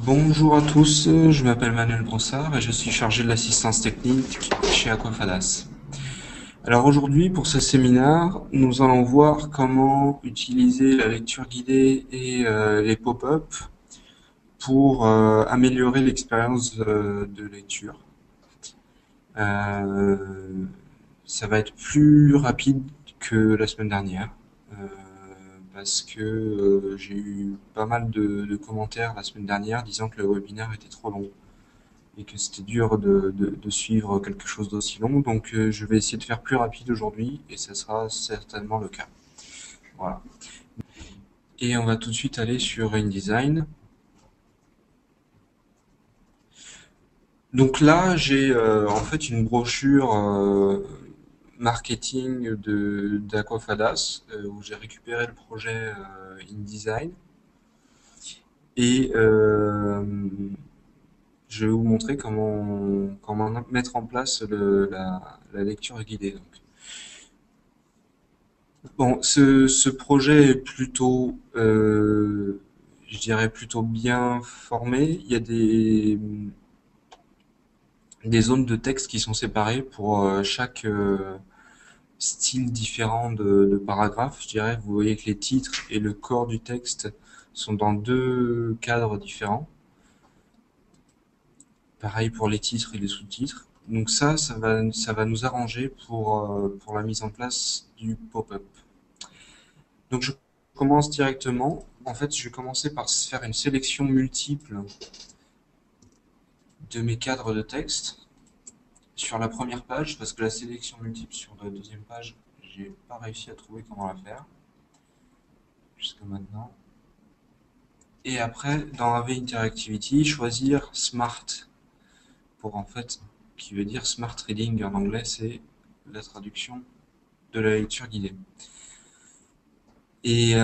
Bonjour à tous, je m'appelle Manuel Brossard et je suis chargé de l'assistance technique chez Aquafadas. Alors aujourd'hui, pour ce séminaire, nous allons voir comment utiliser la lecture guidée et les pop-up pour améliorer l'expérience de lecture. Euh, Ça va être plus rapide que la semaine dernière. euh, Parce que j'ai eu pas mal de commentaires la semaine dernière disant que le webinaire était trop long et que c'était dur de suivre quelque chose d'aussi long. Donc je vais essayer de faire plus rapide aujourd'hui et ça sera certainement le cas. Voilà. Et on va tout de suite aller sur InDesign. Donc là, j'ai en fait une brochure marketing de d'Aquafadas où j'ai récupéré le projet InDesign et je vais vous montrer comment mettre en place la lecture guidée. Donc. Bon, ce projet est plutôt, je dirais plutôt bien formé. Il y a des zones de texte qui sont séparées pour chaque style différent de paragraphe. Je dirais, vous voyez que les titres et le corps du texte sont dans deux cadres différents. Pareil pour les titres et les sous-titres. Donc ça va nous arranger pour la mise en place du pop-up. Donc je commence directement. En fait, je vais commencer par faire une sélection multiple de mes cadres de texte sur la première page, parce que la sélection multiple sur la deuxième page, j'ai pas réussi à trouver comment la faire jusqu'à maintenant. Et après, dans AV Interactivity, choisir Smart pour en fait, qui veut dire Smart Reading en anglais, c'est la traduction de la lecture guidée. Et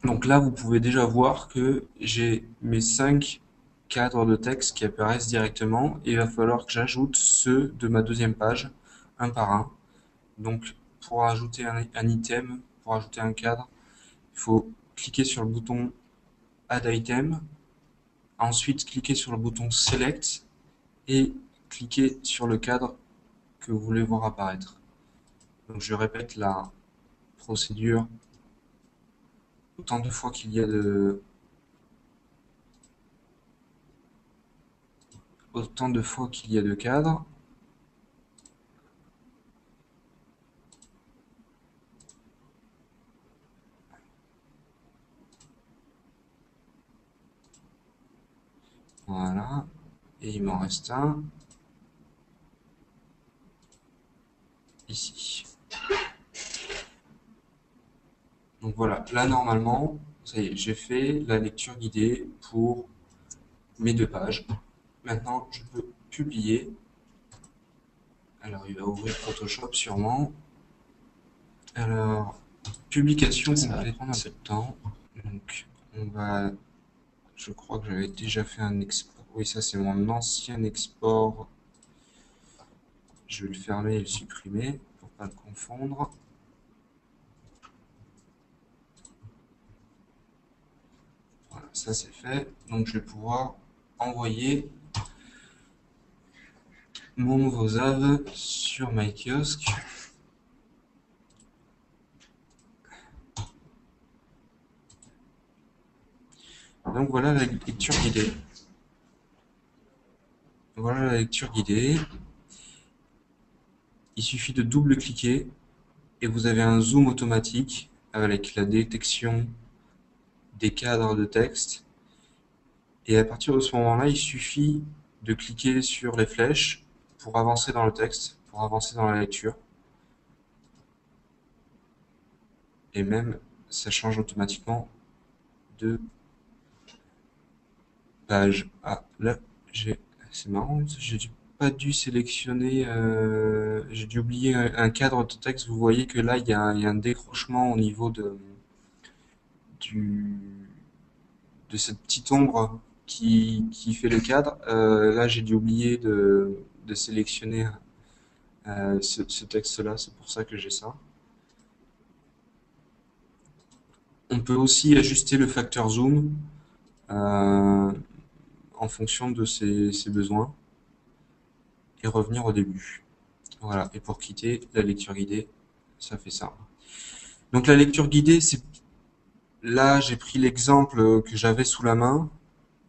donc là, vous pouvez déjà voir que j'ai mes 5 cadres de texte qui apparaissent directement et il va falloir que j'ajoute ceux de ma deuxième page, un par un. Donc, pour ajouter un item, pour ajouter un cadre, il faut cliquer sur le bouton Add Item, ensuite cliquer sur le bouton Select et cliquer sur le cadre que vous voulez voir apparaître. Donc, je répète la procédure autant de fois qu'il y a de cadres. Voilà. Et il m'en reste un ici. Donc voilà, là normalement, ça y est, j'ai fait la lecture guidée pour mes deux pages. Maintenant, je peux publier. Alors, il va ouvrir Photoshop sûrement. Alors, publication complète prend un peu de temps. Donc, on va. Je crois que j'avais déjà fait un export. Oui, ça c'est mon ancien export. Je vais le fermer et le supprimer pour pas le confondre. Voilà, ça c'est fait. Donc, je vais pouvoir envoyer mon nouveau ZAV sur MyKiosque. Donc voilà la lecture guidée. Voilà la lecture guidée. Il suffit de double-cliquer et vous avez un zoom automatique avec la détection des cadres de texte. Et à partir de ce moment-là, il suffit de cliquer sur les flèches pour avancer dans le texte, pour avancer dans la lecture. Et même, ça change automatiquement de page. Ah, là, c'est marrant, j'ai pas dû sélectionner, j'ai dû oublier un cadre de texte. Vous voyez que là, il y a un décrochement au niveau du, de cette petite ombre qui fait le cadre. Là, j'ai dû oublier de sélectionner ce texte-là, c'est pour ça que j'ai ça. On peut aussi ajuster le facteur zoom euh, en fonction de ses besoins et revenir au début. Voilà. Et pour quitter la lecture guidée, ça fait ça. Donc la lecture guidée, c'est là j'ai pris l'exemple que j'avais sous la main,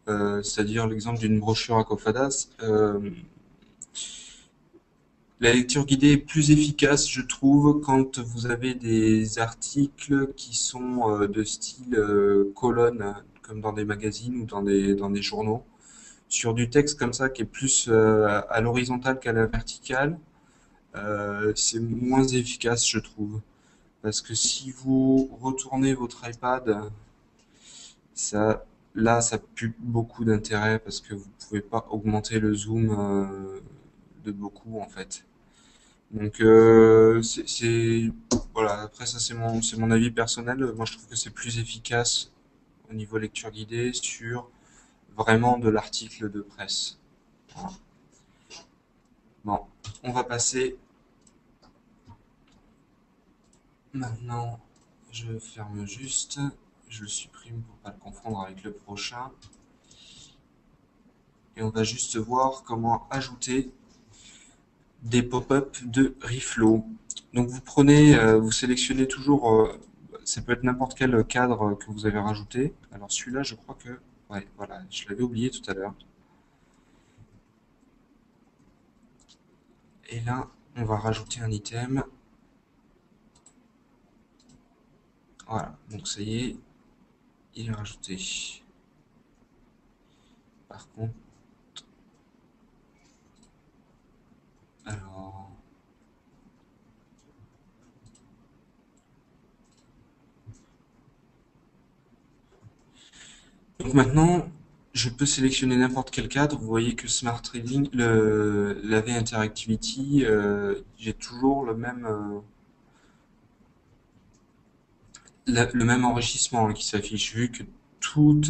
c'est-à-dire l'exemple d'une brochure à Cofadas. La lecture guidée est plus efficace, je trouve, quand vous avez des articles qui sont de style colonne, comme dans des magazines ou dans des journaux. Sur du texte comme ça, qui est plus à l'horizontale qu'à la verticale, c'est moins efficace, je trouve. Parce que si vous retournez votre iPad, ça, là, ça pue beaucoup d'intérêt parce que vous pouvez pas augmenter le zoom de beaucoup, en fait. Donc voilà. Après ça c'est mon avis personnel. Moi je trouve que c'est plus efficace au niveau lecture guidée sur vraiment de l'article de presse. Voilà. Bon, on va passer maintenant. Je ferme juste. Je le supprime pour pas le confondre avec le prochain. Et on va juste voir comment ajouter des pop-up de reflow. Donc vous prenez, vous sélectionnez toujours, ça peut être n'importe quel cadre que vous avez rajouté. Alors celui-là, je crois que, ouais, voilà, je l'avais oublié tout à l'heure. Et là, on va rajouter un item. Voilà, donc ça y est, il est rajouté. Par contre, alors, donc maintenant, je peux sélectionner n'importe quel cadre. Vous voyez que Smart Reading, la V Interactivity, j'ai toujours le même enrichissement hein, qui s'affiche, vu que tous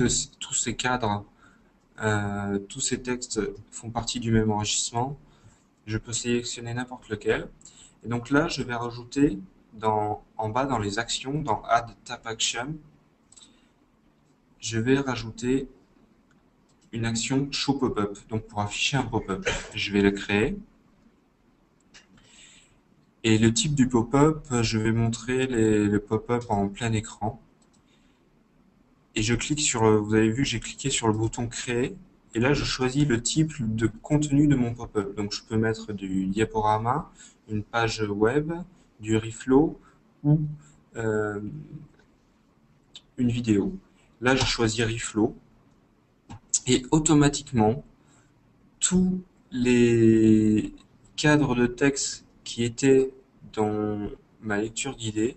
ces cadres, tous ces textes font partie du même enrichissement. Je peux sélectionner n'importe lequel. Et donc là, je vais rajouter en bas dans les actions, dans Add Tap Action, je vais rajouter une action Show Pop-up. Donc pour afficher un pop-up, je vais le créer. Et le type du pop-up, je vais montrer le pop-up en plein écran. Et je clique sur, vous avez vu, j'ai cliqué sur le bouton créer. Et là, je choisis le type de contenu de mon pop-up. Donc, je peux mettre du diaporama, une page web, du reflow ou euh, une vidéo. Là, je choisis reflow et automatiquement, tous les cadres de texte qui étaient dans ma lecture guidée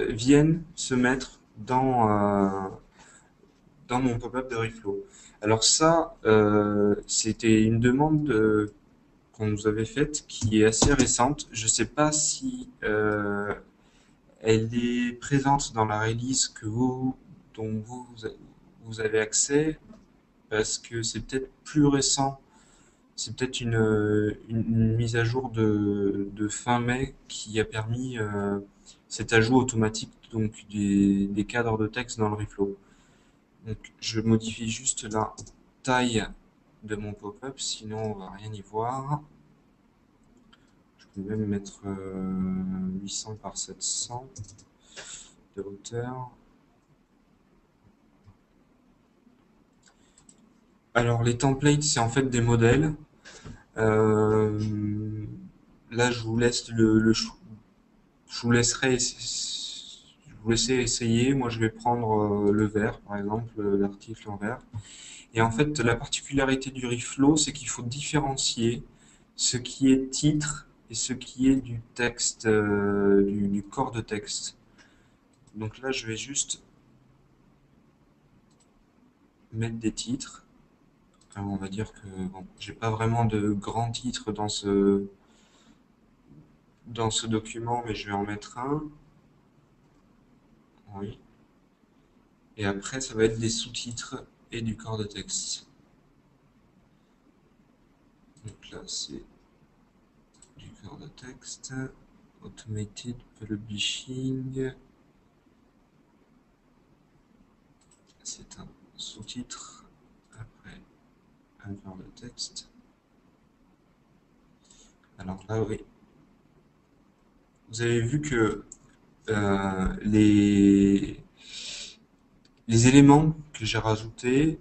viennent se mettre dans mon pop-up de Reflow. Alors ça, c'était une demande qu'on nous avait faite qui est assez récente. Je ne sais pas si elle est présente dans la release dont vous avez accès, parce que c'est peut-être plus récent. C'est peut-être une mise à jour de fin mai qui a permis cet ajout automatique donc des cadres de texte dans le Reflow. Donc je modifie juste la taille de mon pop-up, sinon on va rien y voir. Je peux même mettre 800 par 700 de hauteur. Alors les templates, c'est en fait des modèles. Euh, Là, je vous laisse je vous laisserai, je vous laisserai essayer. Moi, je vais prendre le vert, par exemple, l'article en vert. Et en fait, la particularité du Reflow, c'est qu'il faut différencier ce qui est titre et ce qui est du texte, du corps de texte. Donc là, je vais juste mettre des titres. Alors, on va dire que bon, j'ai pas vraiment de grands titres dans ce document, mais je vais en mettre un. Oui. Et après, ça va être des sous-titres et du corps de texte. Donc là, c'est du corps de texte. Automated Publishing. C'est un sous-titres, après un genre de texte. Alors là, oui. Vous avez vu que les éléments que j'ai rajoutés,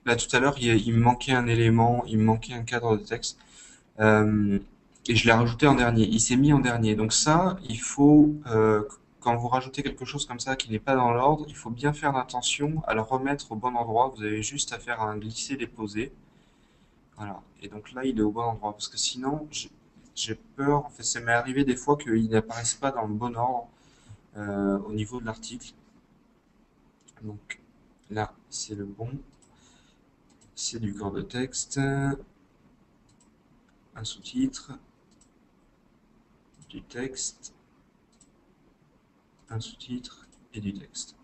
là tout à l'heure, il me manquait un élément, il me manquait un cadre de texte. Euh, et je l'ai rajouté en dernier. Il s'est mis en dernier. Donc ça, il faut, quand vous rajoutez quelque chose comme ça qui n'est pas dans l'ordre, il faut bien faire attention à le remettre au bon endroit. Vous avez juste à faire un glisser-déposer. Voilà. Et donc là, il est au bon endroit. Parce que sinon, j'ai peur, en fait, ça m'est arrivé des fois qu'il n'apparaisse pas dans le bon ordre au niveau de l'article. Donc là, c'est le bon. C'est du corps de texte, un sous-titre, du texte, un sous-titre et du texte.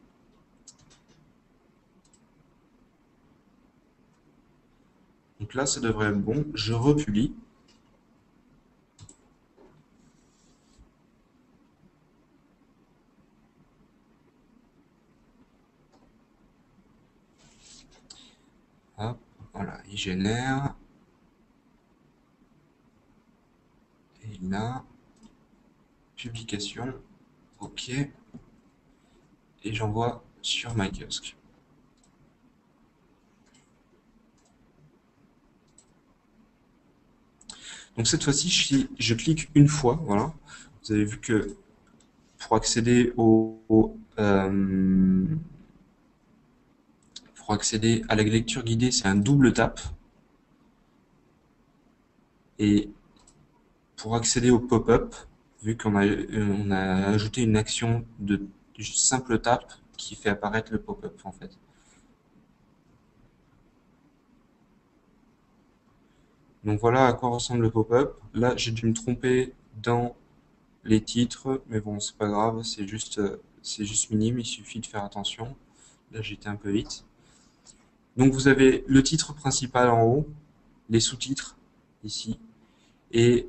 Donc là, ça devrait être bon. Je republie. Hop, voilà, il génère. Et là, publication. OK. Et j'envoie sur my kiosque. Donc cette fois-ci, je clique une fois. Voilà. Vous avez vu que pour accéder à la lecture guidée, c'est un double tap. Et pour accéder au pop-up, vu on a ajouté une action de simple tap qui fait apparaître le pop-up en fait. Donc voilà à quoi ressemble le pop-up. Là, j'ai dû me tromper dans les titres, mais bon, c'est pas grave, c'est juste minime, il suffit de faire attention. Là, j'étais un peu vite. Donc vous avez le titre principal en haut, les sous-titres ici, et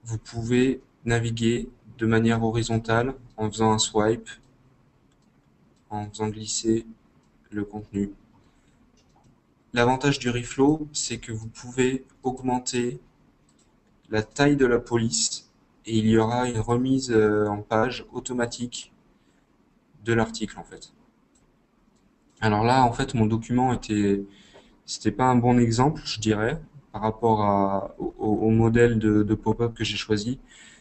vous pouvez naviguer de manière horizontale en faisant un swipe, en faisant glisser le contenu. L'avantage du reflow, c'est que vous pouvez augmenter la taille de la police et il y aura une remise en page automatique de l'article en fait. Alors là, en fait, mon document c'était pas un bon exemple, je dirais, par rapport au modèle de pop-up que j'ai choisi.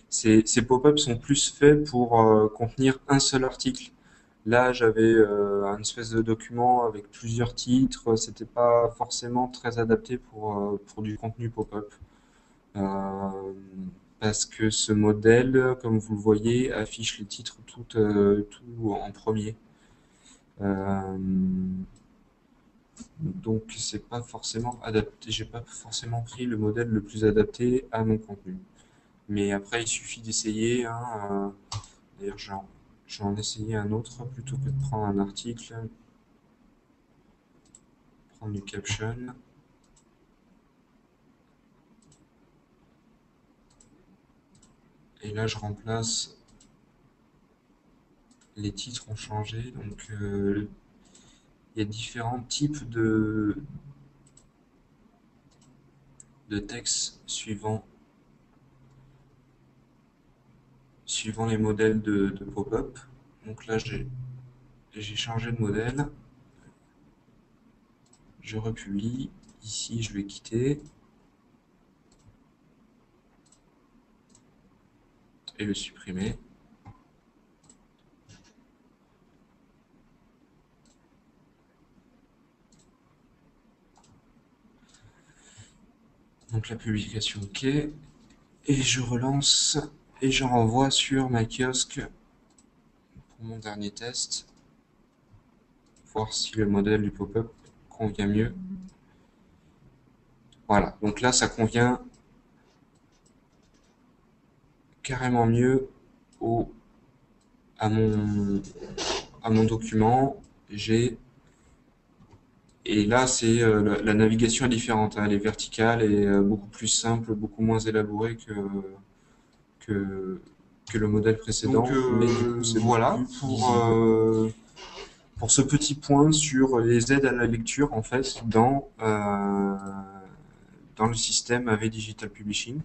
Ces pop-ups sont plus faits pour contenir un seul article. Là, j'avais un espèce de document avec plusieurs titres. C'était pas forcément très adapté pour du contenu pop-up. Euh, Parce que ce modèle, comme vous le voyez, affiche les titres tout en premier. Euh, donc c'est pas forcément adapté. J'ai pas forcément pris le modèle le plus adapté à mon contenu. Mais après, il suffit d'essayer. Hein, d'ailleurs, je vais en essayer un autre plutôt que de prendre un article, prendre du caption. Et là, je remplace. Les titres ont changé, donc il y a différents types de textes suivant les modèles de pop-up. Donc là, j'ai changé de modèle. Je republie. Ici, je vais quitter et le supprimer. Donc la publication OK. Et je relance et je renvoie sur ma kiosque pour mon dernier test. Voir si le modèle du pop-up convient mieux. Voilà, donc là ça convient carrément mieux au, à mon document. J'ai Et là, c'est la navigation est différente, hein. Elle est verticale et beaucoup plus simple, beaucoup moins élaborée que, que le modèle précédent. Donc Mais du coup, c'est voilà beaucoup plus pour visible. pour ce petit point sur les aides à la lecture, en fait, dans le système AV Digital Publishing.